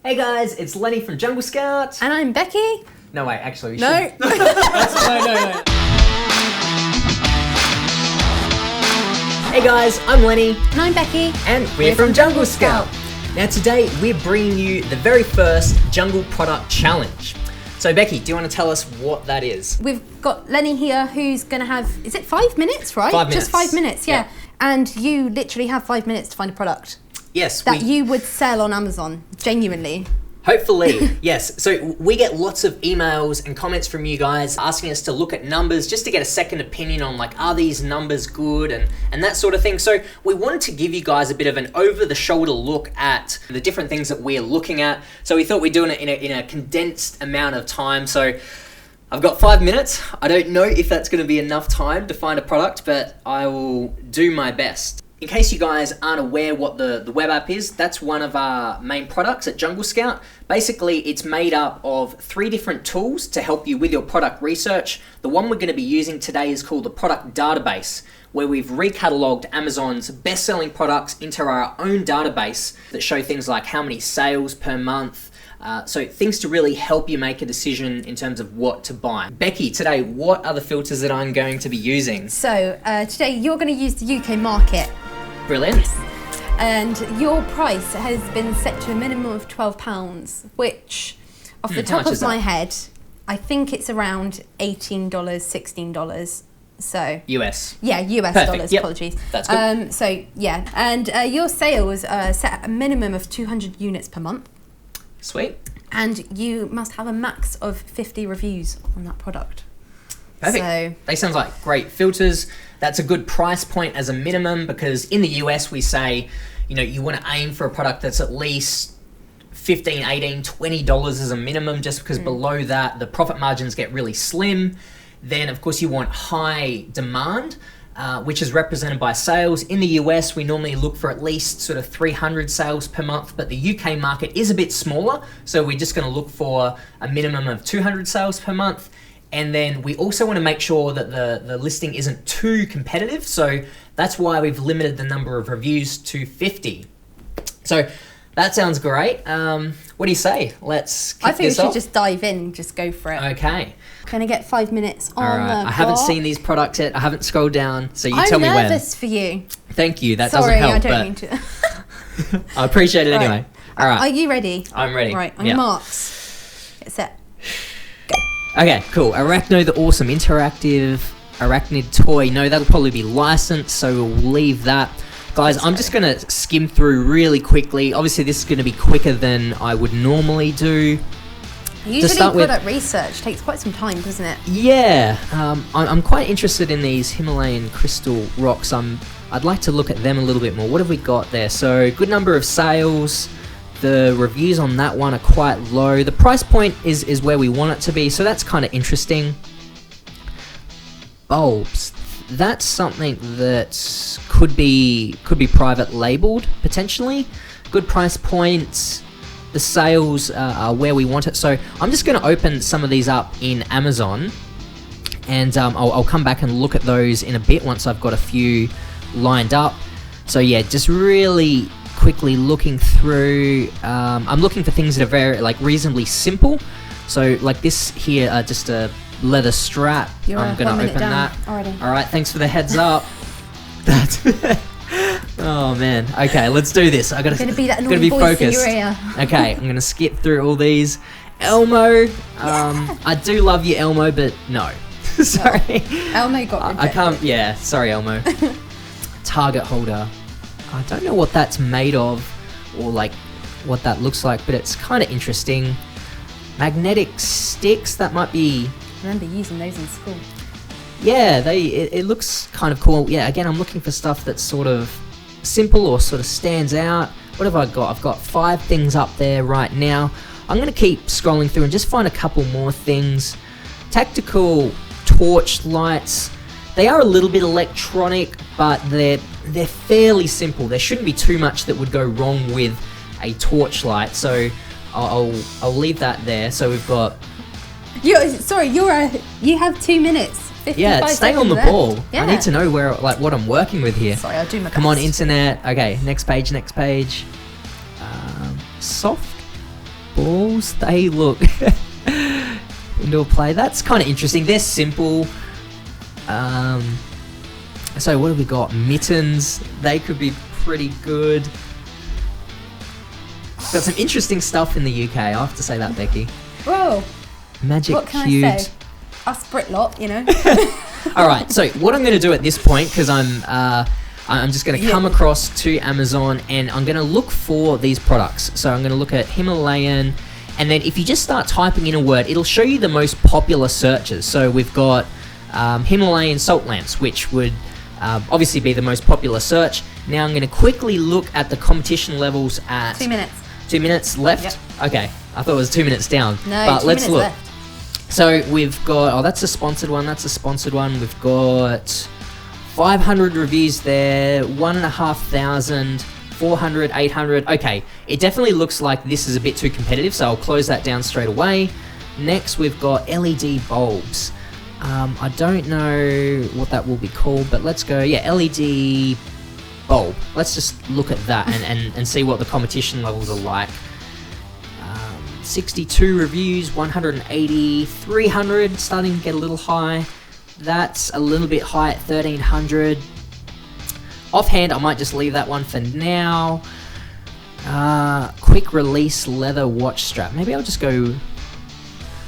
Hey guys, it's Lenny from Jungle Scout. And I'm Becky. No, wait, actually, we No. should. No. Hey guys, I'm Lenny. And I'm Becky. And we're from Jungle Scout. Now today, we're bringing you the very first Jungle Product Challenge. So Becky, do you want to tell us what that is? We've got Lenny here who's going to have, is it 5 minutes, right? 5 minutes. Just 5 minutes, yeah. And you literally have 5 minutes to find a product. Yes. That you would sell on Amazon, genuinely. Hopefully, yes. So we get lots of emails and comments from you guys asking us to look at numbers just to get a second opinion on like, are these numbers good and that sort of thing. So we wanted to give you guys a bit of an over-the-shoulder look at the different things that we're looking at. So we thought we'd do it in a condensed amount of time. So I've got 5 minutes. I don't know if that's going to be enough time to find a product, but I will do my best. In case you guys aren't aware what the web app is, that's one of our main products at Jungle Scout. Basically, it's made up of 3 different tools to help you with your product research. The one we're going to be using today is called the Product Database, where we've recatalogued Amazon's best-selling products into our own database that show things like how many sales per month, so things to really help you make a decision in terms of what to buy. Becky, today, what are the filters that I'm going to be using? So today you're going to use the UK market. Brilliant. And your price has been set to a minimum of £12, which off the top of my head, I think it's around $18, $16. So US. Yeah, US Perfect. dollars, Yep. apologies. That's good. So yeah, and your sales are set at a minimum of 200 units per month. Sweet. And you must have a max of 50 reviews on that product. Perfect. So, they sound like great filters. That's a good price point as a minimum because in the US we say, you know, you want to aim for a product that's at least $15, $18, $20 as a minimum, just because below that the profit margins get really slim. Then of course you want high demand, which is represented by sales. In the US, we normally look for at least sort of 300 sales per month, but the UK market is a bit smaller, so we're just going to look for a minimum of 200 sales per month. And then we also want to make sure that the listing isn't too competitive, so that's why we've limited the number of reviews to 50. So that sounds great. What do you say? Let's kick this off. I think we should just dive in, just go for it. Okay. Can I get 5 minutes on All right. I haven't seen these products yet. I haven't scrolled down, so you tell me when. I'm nervous for you. Thank you. That Sorry, doesn't help. I don't mean to. I appreciate it anyway. All right. Are you ready? I'm ready. Right, on your marks. Get set. Okay, cool. Arachno, the awesome interactive arachnid toy. No, that'll probably be licensed, so we'll leave that. Guys, I'm just going to skim through really quickly. Obviously, this is going to be quicker than I would normally do. Usually product research takes quite some time, doesn't it? Yeah, I'm quite interested in these Himalayan crystal rocks. I'd like to look at them a little bit more. What have we got there? So, good number of sales. The reviews on that one are quite low. The price point is where we want it to be, so that's kind of interesting. Bulbs. That's something that could be private labeled, potentially. Good price points. The sales are where we want it. So I'm just going to open some of these up in Amazon, and I'll come back and look at those in a bit once I've got a few lined up. So yeah, just really quickly looking through. I'm looking for things that are very reasonably simple. So like this here, just a leather strap. I'm going to open that. Already. All right, thanks for the heads up. That's oh man. Okay, let's do this. I got to be that annoying voice in your ear. Okay, I'm going to skip through all these. Elmo. I do love you, Elmo, but no. Sorry. Elmo got rejected. I can't. Yeah, sorry, Elmo. Target holder. I don't know what that's made of or what that looks like, but it's kind of interesting. Magnetic sticks, that might be... I remember using those in school. Yeah, it looks kind of cool. Yeah, again, I'm looking for stuff that's sort of simple or sort of stands out. What have I got? I've got 5 things up there right now. I'm going to keep scrolling through and just find a couple more things. Tactical torch lights. They are a little bit electronic, but they're fairly simple. There shouldn't be too much that would go wrong with a torch light, so I'll leave that there. So we've got... You have 2 minutes. Yeah, stay on the ball. Yeah. I need to know where what I'm working with here. Sorry, I'll do my best. Come on, internet. Okay, next page. Soft balls. They look indoor play. That's kind of interesting. They're simple. So what have we got? Mittens. They could be pretty good. Got some interesting stuff in the UK. I have to say that, Becky. Whoa. Magic what can Cute. I say? Us Britlot, you know. All right. So what I'm going to do at this point, because I'm just going to come across to Amazon and I'm going to look for these products. So I'm going to look at Himalayan, and then if you just start typing in a word, it'll show you the most popular searches. So we've got Himalayan salt lamps, which would obviously be the most popular search. Now I'm going to quickly look at the competition levels at 2 minutes. 2 minutes left. Yep. Okay, I thought it was 2 minutes down. No, but 2 let's minutes look. left. So we've got, that's a sponsored one. That's a sponsored one. We've got 500 reviews there, 1,500, 400, 800. Okay, it definitely looks like this is a bit too competitive, so I'll close that down straight away. Next, we've got LED bulbs. I don't know what that will be called, but let's go, LED bulb. Let's just look at that and see what the competition levels are like. 62 reviews, 180, 300, starting to get a little high. That's a little bit high at 1,300. Offhand, I might just leave that one for now. Quick release leather watch strap. Maybe I'll just go...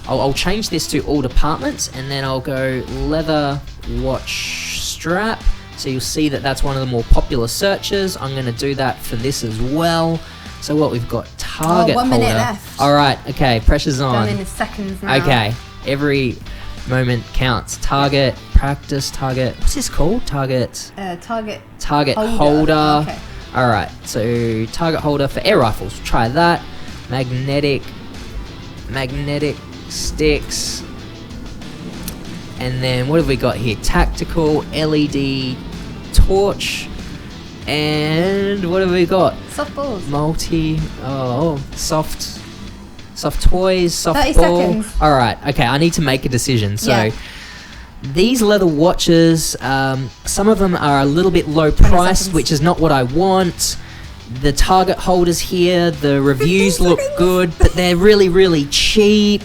I'll change this to all departments, and then I'll go leather watch strap. So you'll see that that's one of the more popular searches. I'm going to do that for this as well. So what we've got, Target 1 holder. minute left. All right, okay, pressure's on. Done in seconds now. Okay, every moment counts. Target, practice, target. What's this called? Target holder. Okay. All right, so target holder for air rifles. Try that. Magnetic sticks. And then what have we got here? Tactical LED torch. And what have we got? Soft balls. Soft toys, soft 30 ball. seconds. All right, okay, I need to make a decision. So these leather watches, some of them are a little bit low priced, seconds. which is not what I want. The target holders here, the reviews look good, but they're really, really cheap.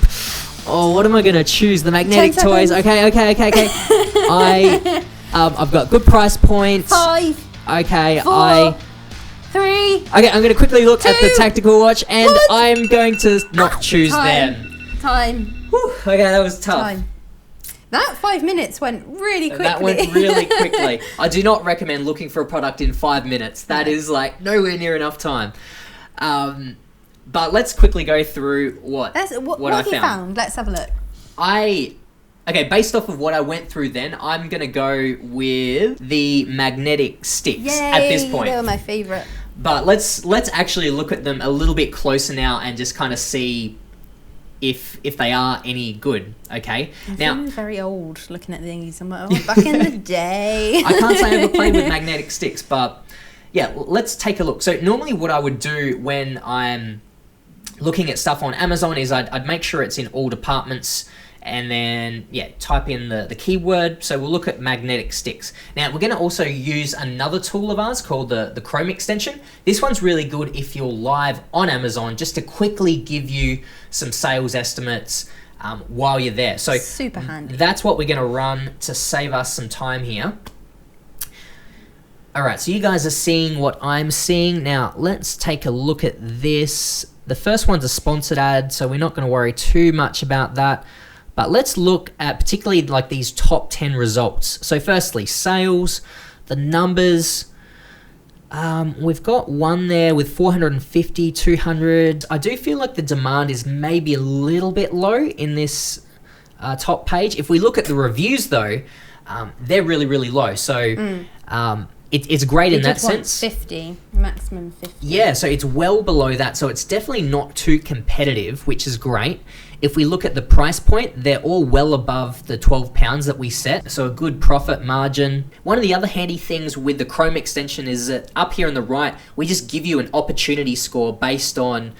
Oh, what am I going to choose? The magnetic 10 toys. seconds. Okay. I've got good price points. 5, Okay, 4, 3. Okay, I'm going to quickly look at the 2, tactical watch, and 1. I'm going to not choose them. Time. Whew, okay, that was tough. Time. That 5 minutes went really quickly. That went really quickly. I do not recommend looking for a product in 5 minutes. That is like nowhere near enough time. But let's quickly go through what What have you found? Let's have a look. Okay, based off of what I went through then, I'm going to go with the magnetic sticks at this point. They were my favourite. But let's actually look at them a little bit closer now and just kind of see if they are any good, okay? I'm now, feeling very old looking at these. I'm like, back in the day. I can't say I ever played with magnetic sticks, but yeah, let's take a look. So normally what I would do when I'm looking at stuff on Amazon is I'd make sure it's in all departments, and then type in the keyword. So we'll look at magnetic sticks. Now we're going to also use another tool of ours called the Chrome extension. This one's really good if you're live on Amazon, just to quickly give you some sales estimates while you're there. So super handy. That's what we're going to run to save us some time here. All right, so you guys are seeing what I'm seeing. Now let's take a look at this. The first one's a sponsored ad, so we're not going to worry too much about that. But let's look at particularly like these top 10 results. So firstly, sales, the numbers. We've got one there with 450, 200. I do feel like the demand is maybe a little bit low in this top page. If we look at the reviews though, they're really, really low. So it's great in that sense. 50, maximum 50. Yeah, so it's well below that. So it's definitely not too competitive, which is great. If we look at the price point, they're all well above the £12 that we set, so a good profit margin. One of the other handy things with the Chrome extension is that up here on the right, we just give you an opportunity score based on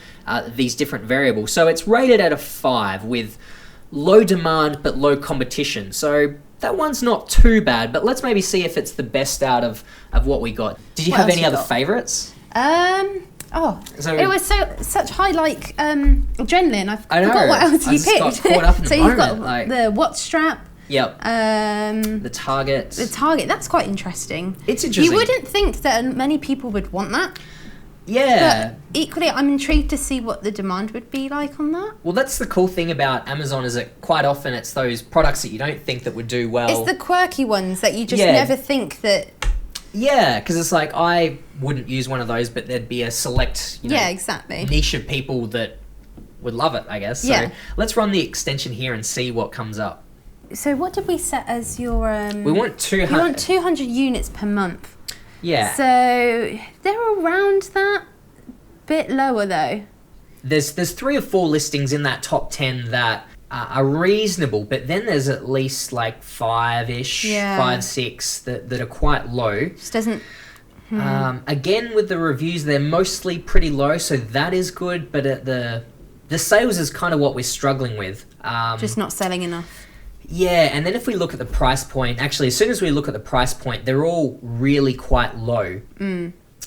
these different variables. So it's rated at a 5 with low demand but low competition. So that one's not too bad, but let's maybe see if it's the best out of what we got. Did you have any other favorites? Oh, So it was such high adrenaline. I know. forgot what else I you just picked. got caught up in the so moment, you've got like- the watch strap. Yep. The Target. that's quite interesting. It's interesting. You wouldn't think that many people would want that. Yeah. But equally, I'm intrigued to see what the demand would be like on that. Well, that's the cool thing about Amazon is that quite often it's those products that you don't think that would do well. It's the quirky ones that you just Yeah. never think that. Yeah, because it's like I wouldn't use one of those, but there'd be a select Yeah, exactly. niche of people that would love it, I guess. So Yeah. let's run the extension here and see what comes up. So what did we set as your? We want 200. You want 200 units per month. Yeah. So they're around that, bit lower though. There's 3 or 4 listings in that top 10 that are reasonable, but then there's at least like 5-ish, Yeah. 5, 6 that are quite low. Just doesn't. Again, with the reviews, they're mostly pretty low, so that is good. But the sales is kind of what we're struggling with. Just not selling enough. Yeah, and then if we look at the price point, actually, as soon as we look at the price point, they're all really quite low.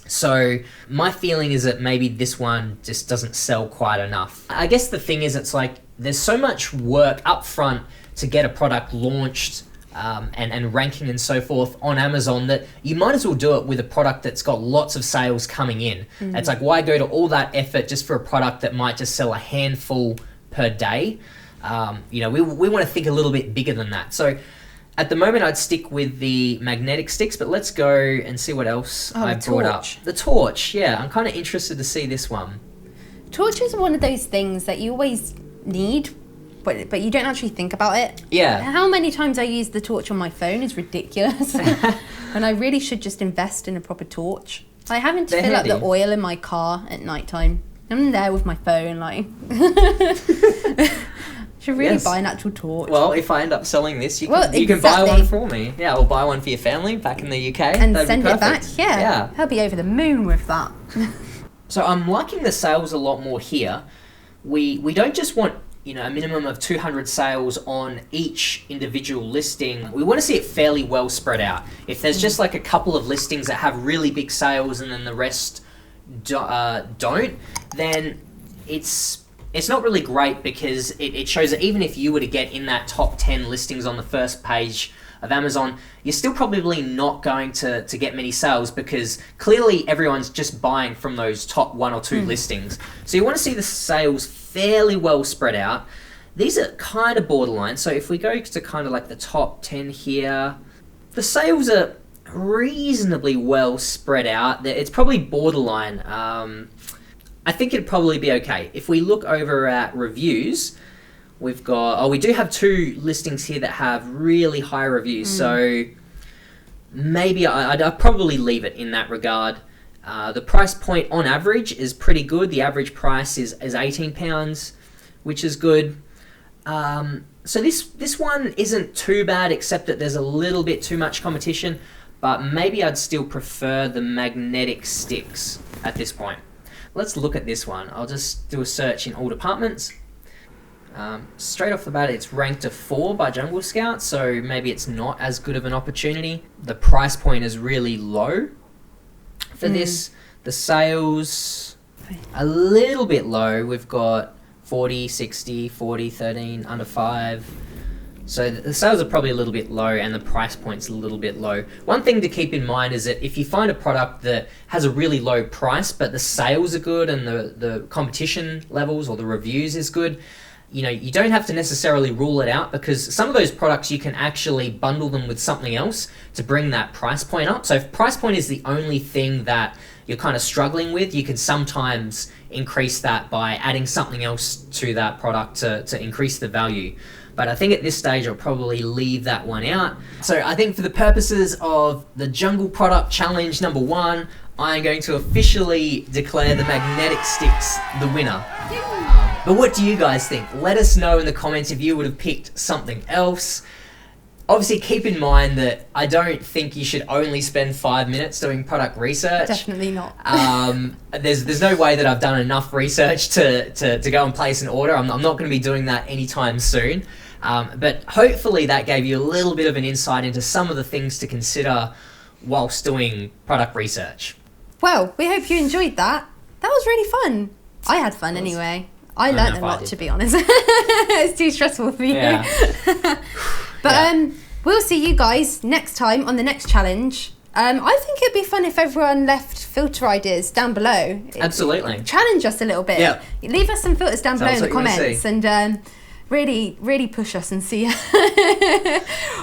So my feeling is that maybe this one just doesn't sell quite enough. I guess the thing is, it's like there's so much work up front to get a product launched and ranking and so forth on Amazon that you might as well do it with a product that's got lots of sales coming in. It's like, why go to all that effort just for a product that might just sell a handful per day? We want to think a little bit bigger than that. So at the moment, I'd stick with the magnetic sticks, but let's go and see what else I brought up. The torch, yeah. I'm kind of interested to see this one. Torches are one of those things that you always need, but you don't actually think about it. Yeah. How many times I use the torch on my phone is ridiculous. And I really should just invest in a proper torch. Like having to fill up the oil in my car at night time. I'm there with my phone, like... Should really buy an actual torch. Well, if I end up selling this, you can buy one for me. Yeah, or buy one for your family back in the UK. And That'd send be it back. perfect. Yeah. I'll be over the moon with that. So I'm liking the sales a lot more here. We don't just want a minimum of 200 sales on each individual listing. We want to see it fairly well spread out. If there's just like a couple of listings that have really big sales and then the rest don't, then it's not really great because it shows that even if you were to get in that top 10 listings on the first page of Amazon, you're still probably not going to get many sales because clearly everyone's just buying from those top 1 or 2 listings. So you want to see the sales fairly well spread out. These are kind of borderline. So if we go to kind of like the top 10 here, the sales are reasonably well spread out. It's probably borderline. I think it'd probably be okay. If we look over at reviews, we've got... we do have 2 listings here that have really high reviews, so maybe I'd probably leave it in that regard. The price point on average is pretty good. The average price is £18, which is good. So this one isn't too bad, except that there's a little bit too much competition, but maybe I'd still prefer the magnetic sticks at this point. Let's look at this one. I'll just do a search in all departments. Straight off the bat, it's ranked a 4 by Jungle Scout, so maybe it's not as good of an opportunity. The price point is really low for this. The sales, a little bit low. We've got 40, 60, 40, 13, under 5. So the sales are probably a little bit low and the price point's a little bit low. One thing to keep in mind is that if you find a product that has a really low price but the sales are good and the competition levels or the reviews is good, you don't have to necessarily rule it out because some of those products you can actually bundle them with something else to bring that price point up. So if price point is the only thing that you're kind of struggling with, you can sometimes increase that by adding something else to that product to increase the value. But I think at this stage, I'll probably leave that one out. So I think for the purposes of the Jungle Product Challenge number 1, I'm going to officially declare the magnetic sticks the winner. But what do you guys think? Let us know in the comments if you would have picked something else. Obviously, keep in mind that I don't think you should only spend 5 minutes doing product research. Definitely not. There's no way that I've done enough research to go and place an order. I'm not going to be doing that anytime soon. But hopefully that gave you a little bit of an insight into some of the things to consider whilst doing product research. Well, we hope you enjoyed that. that was really fun. I had fun anyway. I learned a lot, to be honest. It's too stressful for you. Yeah. But we'll see you guys next time on the next challenge. I think it'd be fun if everyone left filter ideas down below. Absolutely. Challenge us a little bit. Yeah. Leave us some filters down below in the what you wanna comments, see. and really push us and see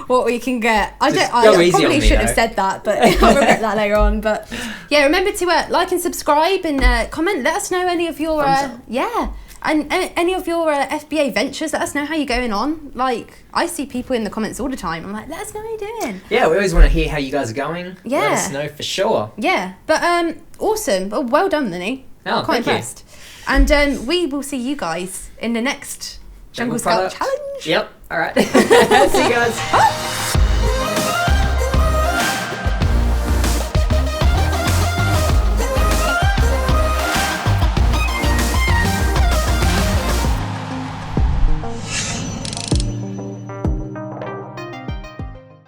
what we can get. I Just don't. go I easy on probably me, should have though. said that, but I'll regret that later on. But yeah, remember to like and subscribe and comment. Let us know any of your and any of your FBA ventures. Let us know how you're going on. Like, I see people in the comments all the time. I'm like, let us know how you're doing. Yeah, we always want to hear how you guys are going. Yeah. Let us know for sure. Yeah, but awesome. Well done, Lily. Oh, Quite thank you. impressed. And we will see you guys in the next Jungle Scout product. challenge. Yep. All right. See you guys. Bye.